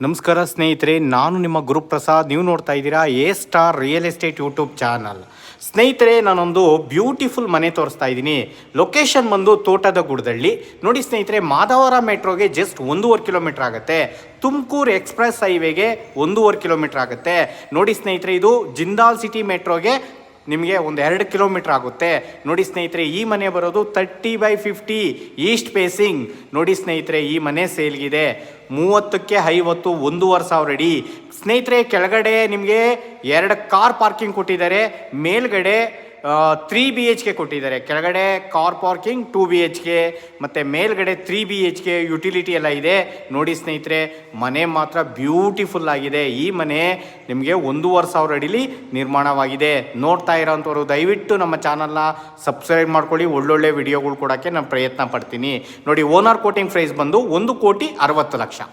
ನಮಸ್ಕಾರ ಸ್ನೇಹಿತರೆ, ನಾನು ನಿಮ್ಮ ಗುರುಪ್ರಸಾದ್. ನೀವು ನೋಡ್ತಾ ಇದ್ದೀರಾ A star real estate YouTube channel. ಸ್ನೇಹಿತರೆ, ನಾನೊಂದು ಬ್ಯೂಟಿಫುಲ್ ಮನೆ ತೋರಿಸ್ತಾ ಇದ್ದೀನಿ. ಲೊಕೇಶನ್ ಬಂದು ತೋಟದ ಗುಡ್ದಳ್ಳಿ. ನೋಡಿ ಸ್ನೇಹಿತರೆ, ಮಾಧವರ ಮೆಟ್ರೋಗೆ ಜಸ್ಟ್ 1.5 ಕಿಲೋಮೀಟರ್ ಆಗುತ್ತೆ. ತುಮಕೂರು ಎಕ್ಸ್ಪ್ರೆಸ್ ಹೈವೇಗೆ 1.5 ಕಿಲೋಮೀಟರ್ ಆಗುತ್ತೆ. ನೋಡಿ ಸ್ನೇಹಿತರೆ, ಇದು ಜಿಂದಾಲ್ ಸಿಟಿ ಮೆಟ್ರೋಗೆ ನಿಮಗೆ ಒಂದು 2 ಕಿಲೋಮೀಟರ್ ಆಗುತ್ತೆ. ನೋಡಿ ಸ್ನೇಹಿತರೆ, ಈ ಮನೆ ಬರೋದು 30/50 ಈಸ್ಟ್ ಫೇಸಿಂಗ್. ನೋಡಿ ಸ್ನೇಹಿತರೆ, ಈ ಮನೆ ಸೇಲ್ಗಿದೆ 30ಕ್ಕೆ 50, 1,500 ಅಡಿ. ಸ್ನೇಹಿತರೆ, ಕೆಳಗಡೆ ನಿಮಗೆ 2 ಕಾರ್ ಪಾರ್ಕಿಂಗ್ ಕೊಟ್ಟಿದ್ದಾರೆ, ಮೇಲ್ಗಡೆ 3 BHK ಕೊಟ್ಟಿದ್ದಾರೆ. ಕೆಳಗಡೆ ಕಾರ್ ಪಾರ್ಕಿಂಗ್ 2 BHK ಮತ್ತು ಮೇಲ್ಗಡೆ 3 BHK ಯುಟಿಲಿಟಿ ಎಲ್ಲ ಇದೆ. ನೋಡಿ ಸ್ನೇಹಿತರೆ, ಮನೆ ಮಾತ್ರ ಬ್ಯೂಟಿಫುಲ್ ಆಗಿದೆ. ಈ ಮನೆ ನಿಮಗೆ 1,500 ಅಡಿಲಿ ನಿರ್ಮಾಣವಾಗಿದೆ. ನೋಡ್ತಾ ಇರೋಂಥವ್ರು ದಯವಿಟ್ಟು ನಮ್ಮ ಚಾನಲ್ನ ಸಬ್ಸ್ಕ್ರೈಬ್ ಮಾಡ್ಕೊಳ್ಳಿ. ಒಳ್ಳೊಳ್ಳೆ ವಿಡಿಯೋಗಳು ಕೊಡೋಕ್ಕೆ ನಾನು ಪ್ರಯತ್ನ ಪಡ್ತೀನಿ. ನೋಡಿ, ಓನರ್ ಕೋಟಿಂಗ್ ಪ್ರೈಸ್ ಬಂದು 1,60,00,000.